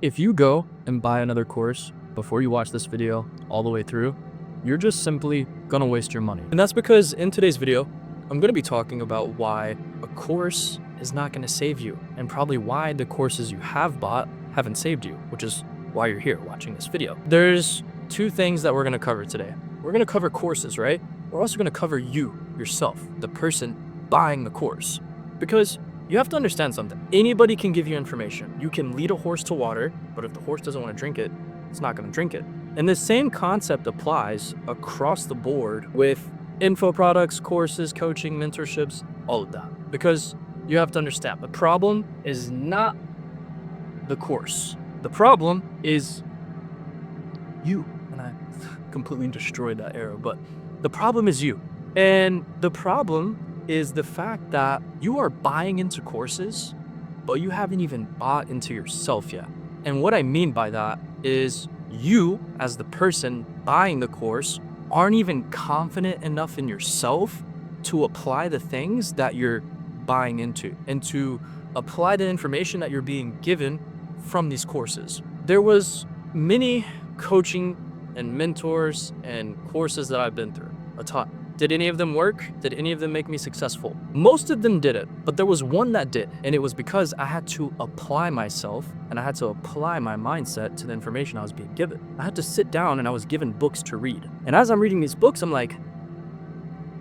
If you go and buy another course before you watch this video all the way through, you're just simply gonna waste your money. And that's because in today's video, I'm gonna be talking about why a course is not gonna save you, and probably why the courses you have bought haven't saved you, which is why you're here watching this video. There's two things that we're gonna cover today. We're gonna cover courses, right? We're also gonna cover you, yourself, the person buying the course. Because you have to understand something. Anybody can give you information. You can lead a horse to water, but if the horse doesn't want to drink it, it's not going to drink it. And the same concept applies across the board with info products, courses, coaching, mentorships, all of that. Because you have to understand, the problem is not the course. The problem is you. And I completely destroyed that arrow, but the problem is you. And the problem is the fact that you are buying into courses, but you haven't even bought into yourself yet. And what I mean by that is you, as the person buying the course, aren't even confident enough in yourself to apply the things that you're buying into and to apply the information that you're being given from these courses. There was many coaching and mentors and courses that I've been through, a ton. Did any of them work? Did any of them make me successful? Most of them didn't, but there was one that did. And it was because I had to apply myself and I had to apply my mindset to the information I was being given. I had to sit down and I was given books to read. And as I'm reading these books, I'm like,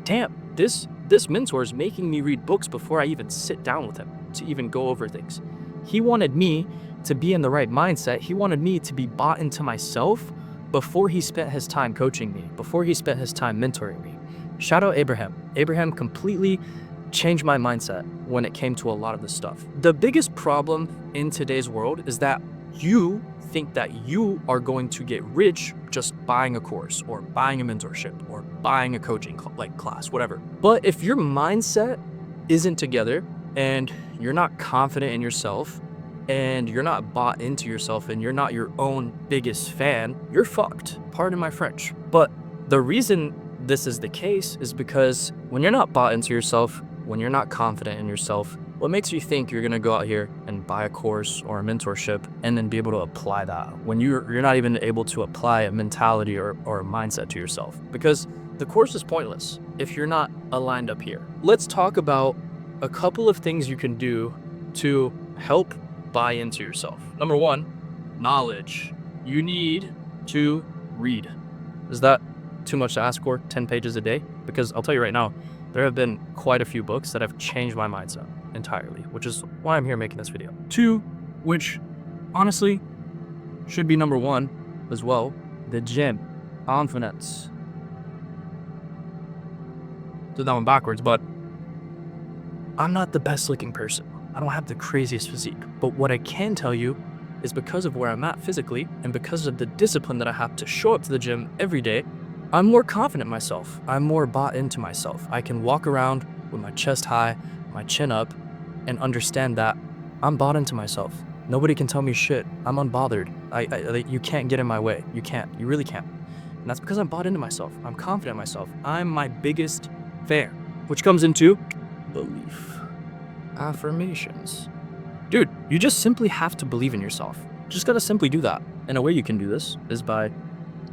damn, this mentor is making me read books before I even sit down with him to even go over things. He wanted me to be in the right mindset. He wanted me to be bought into myself before he spent his time coaching me, before he spent his time mentoring me. Shout out Abraham. Abraham completely changed my mindset when it came to a lot of this stuff. The biggest problem in today's world is that you think that you are going to get rich just buying a course or buying a mentorship or buying a coaching class, whatever. But if your mindset isn't together and you're not confident in yourself and you're not bought into yourself and you're not your own biggest fan, you're fucked. Pardon my French. But the reason this is the case is because when you're not bought into yourself, when you're not confident in yourself, what makes you think you're gonna go out here and buy a course or a mentorship and then be able to apply that when you're not even able to apply a mentality or a mindset to yourself? Because the course is pointless if you're not aligned up here. Let's talk about a couple of things you can do to help buy into yourself. Number one, knowledge. You need to read. Is that too much to ask for? 10 pages a day? Because I'll tell you right now, there have been quite a few books that have changed my mindset entirely, which is why I'm here making this video. Two, which honestly should be number one as well, the gym. Confidence. Did that one backwards, but I'm not the best looking person. I don't have the craziest physique. But what I can tell you is because of where I'm at physically and because of the discipline that I have to show up to the gym every day, I'm more confident in myself. I'm more bought into myself. I can walk around with my chest high, my chin up, and understand that I'm bought into myself. Nobody can tell me shit. I'm unbothered. You can't get in my way. You can't. You really can't. And that's because I'm bought into myself. I'm confident in myself. I'm my biggest fan, which comes into belief. Affirmations. Dude, you just simply have to believe in yourself. Just gotta simply do that. And a way you can do this is by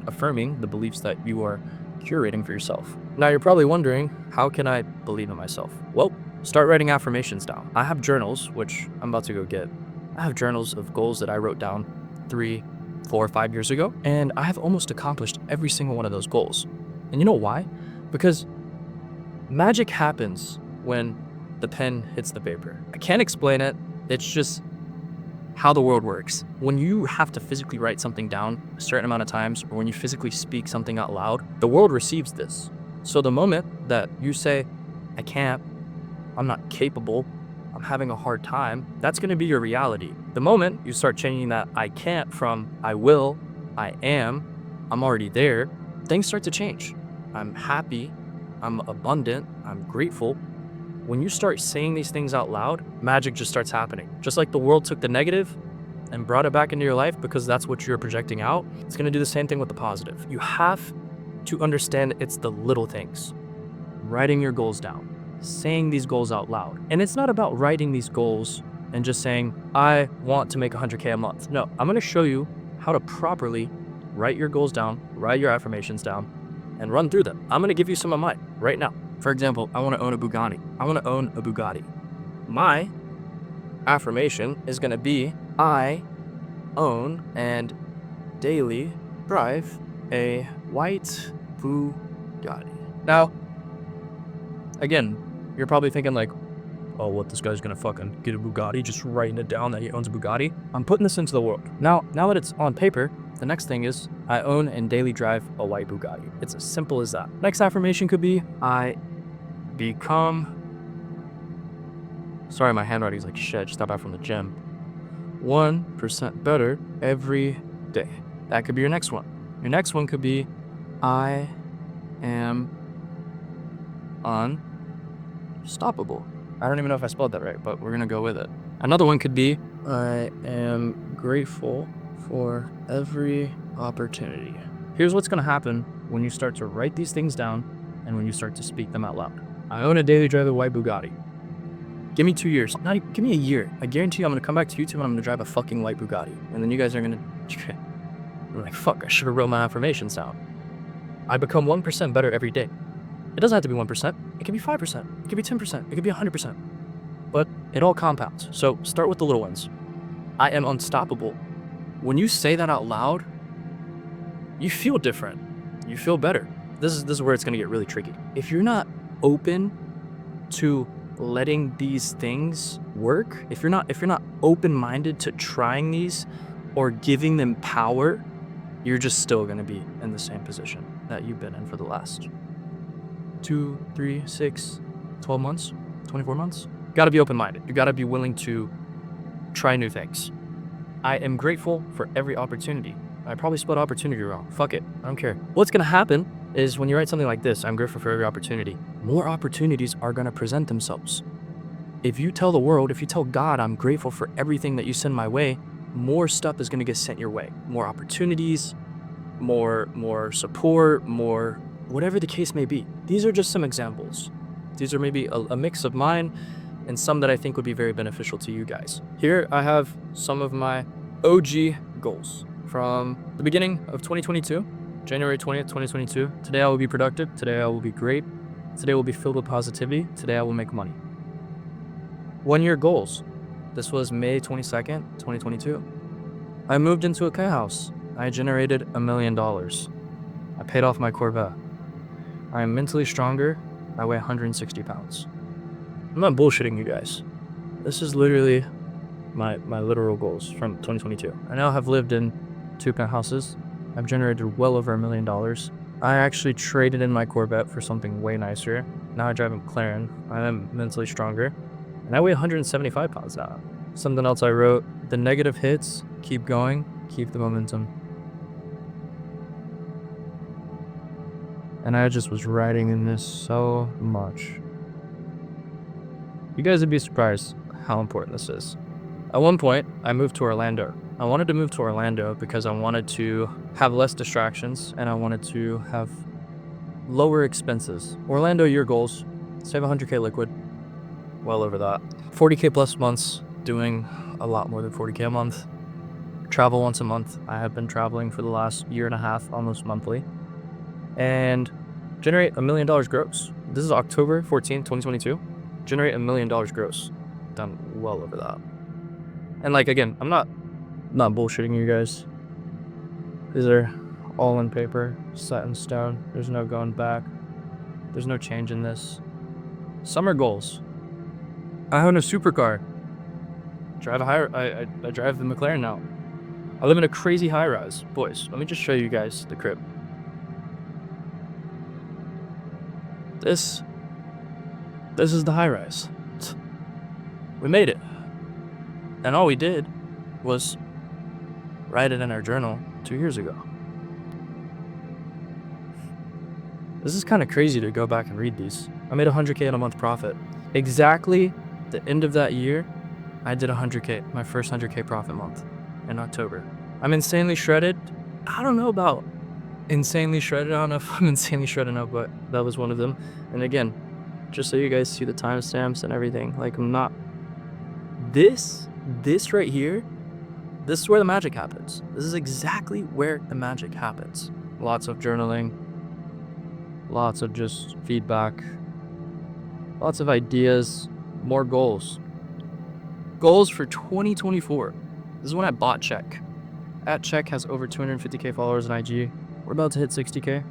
affirming the beliefs that you are curating for yourself. Now you're probably wondering, how can I believe in myself? Well, start writing affirmations down. I have journals, which I'm about to go get. I have journals of goals that I wrote down 3, 4, 5 years ago, and I have almost accomplished every single one of those goals. And you know why? Because magic happens when the pen hits the paper. I can't explain it. It's just how the world works. When you have to physically write something down a certain amount of times, or when you physically speak something out loud, the world receives this. So the moment that you say, I can't, I'm not capable, I'm having a hard time, that's gonna be your reality. The moment you start changing that I can't from I will, I am, I'm already there, things start to change. I'm happy, I'm abundant, I'm grateful. When you start saying these things out loud, magic just starts happening. Just like the world took the negative and brought it back into your life because that's what you're projecting out, it's gonna do the same thing with the positive. You have to understand it's the little things. Writing your goals down, saying these goals out loud. And it's not about writing these goals and just saying, I want to make 100K a month. No, I'm going to show you how to properly write your goals down, write your affirmations down, and run through them. I'm going to give you some of mine right now. For example, I want to own a Bugatti. I want to own a Bugatti. My affirmation is going to be, I own and daily drive a white Bugatti. Now, again, you're probably thinking like, oh, what, this guy's gonna fucking get a Bugatti, just writing it down that he owns a Bugatti. I'm putting this into the world. Now that it's on paper, the next thing is I own and daily drive a white Bugatti. It's as simple as that. Next affirmation could be, I become, sorry, my handwriting's like shit, just got back from the gym, 1% better every day. That could be your next one. Your next one could be, I am unstoppable. I don't even know if I spelled that right, but we're gonna go with it. Another one could be, I am grateful for every opportunity. Here's what's gonna happen when you start to write these things down and when you start to speak them out loud. I own a daily drive a white Bugatti. Give me 2 years. Give me a year. I guarantee you I'm gonna come back to YouTube and I'm gonna drive a fucking white Bugatti. And then you guys are gonna, you're like, fuck, I should have wrote my affirmations down. I become 1% better every day. It doesn't have to be 1%. It could be 5%. It could be 10%. It could be 100%. But it all compounds. So start with the little ones. I am unstoppable. When you say that out loud, you feel different. You feel better. This is where it's gonna get really tricky. If you're not open to letting these things work, if you're not open-minded to trying these or giving them power, you're just still gonna be in the same position that you've been in for the last 2, 3, 6, 12 months, 24 months. You gotta be open-minded. You gotta be willing to try new things. I am grateful for every opportunity. I probably spelled opportunity wrong. Fuck it, I don't care. What's gonna happen is when you write something like this, I'm grateful for every opportunity, more opportunities are gonna present themselves. If you tell the world, if you tell God, I'm grateful for everything that you send my way, more stuff is gonna get sent your way. More opportunities, more support, more whatever the case may be. These are just some examples. These are maybe a mix of mine and some that I think would be very beneficial to you guys. Here I have some of my OG goals from the beginning of 2022, January 20th, 2022. Today I will be productive. Today I will be great. Today will be filled with positivity. Today I will make money. 1 year goals. This was May 22nd, 2022. I moved into a K house. I generated $1 million. I paid off my Corvette. I am mentally stronger. I weigh 160 pounds. I'm not bullshitting you guys. This is literally my literal goals from 2022. I now have lived in 2 penthouses. I've generated well over $1 million. I actually traded in my Corvette for something way nicer. Now I drive a McLaren. I am mentally stronger. And I weigh 175 pounds now. Something else I wrote, the negative hits, keep going, keep the momentum. And I just was writing in this so much. You guys would be surprised how important this is. At one point, I moved to Orlando. I wanted to move to Orlando because I wanted to have less distractions and I wanted to have lower expenses. Orlando year goals, save 100K liquid, well over that. 40K plus months, doing a lot more than 40K a month. Travel once a month. I have been traveling for the last year and a half, almost monthly. And generate $1 million gross. This is October 14th, 2022. Generate $1 million gross. Done well over that. And like, again, I'm not bullshitting you guys. These are all in paper, set in stone. There's no going back. There's no change in this. Summer goals. I own a supercar. I drive the McLaren now. I live in a crazy high rise. Boys, let me just show you guys the crib. This is the high rise. We made it. And all we did was write it in our journal 2 years ago. This is kind of crazy to go back and read these. I made 100K in a month profit. Exactly the end of that year, I did 100K, my first 100K profit month in October. I'm insanely shredded. I don't know about insanely shredded. I don't know if I'm insanely shredded now, but that was one of them. And again, just so you guys see the timestamps and everything, like I'm not this right here, this is where the magic happens. This is exactly where the magic happens. Lots of journaling, lots of just feedback, lots of ideas, more goals. Goals for 2024. This is when I bought Check. @Check has over 250K followers on IG. We're about to hit 60K.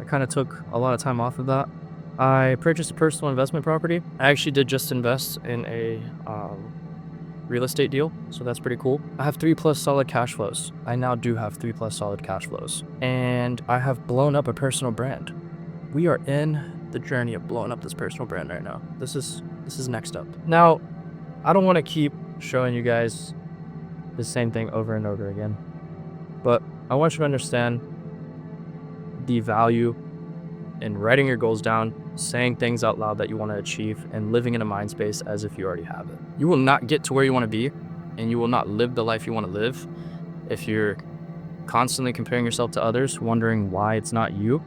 I kind of took a lot of time off of that. I purchased a personal investment property. I actually did just invest in a real estate deal, so that's pretty cool. I have 3+ solid cash flows. I now do have 3+ solid cash flows. And I have blown up a personal brand. We are in the journey of blowing up this personal brand right now. This is next up. Now, I don't want to keep showing you guys the same thing over and over again, but I want you to understand the value in writing your goals down, saying things out loud that you want to achieve, and living in a mind space as if you already have it. You will not get to where you want to be, and you will not live the life you want to live if you're constantly comparing yourself to others, wondering why it's not you,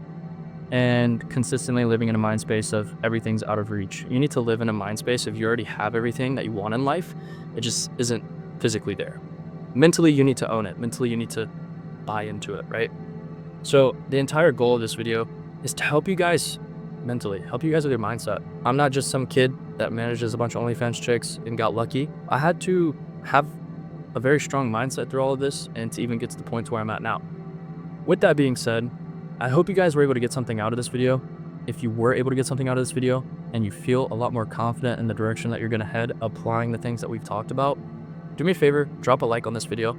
and consistently living in a mind space of everything's out of reach. You need to live in a mind space if you already have everything that you want in life. It just isn't physically there. Mentally, you need to own it. Mentally, you need to buy into it, right? So the entire goal of this video is to help you guys mentally, help you guys with your mindset. I'm not just some kid that manages a bunch of OnlyFans chicks and got lucky. I had to have a very strong mindset through all of this and to even get to the point where I'm at now. With that being said, I hope you guys were able to get something out of this video. If you were able to get something out of this video and you feel a lot more confident in the direction that you're gonna head, applying the things that we've talked about, do me a favor, drop a like on this video.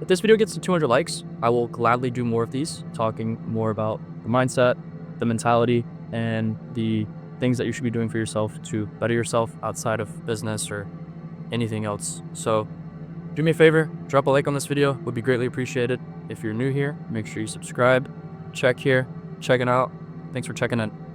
If this video gets to 200 likes, I will gladly do more of these, talking more about the mindset, the mentality, and the things that you should be doing for yourself to better yourself outside of business or anything else. So do me a favor, drop a like on this video, would be greatly appreciated. If you're new here, make sure you subscribe, check here, check it out. Thanks for checking in.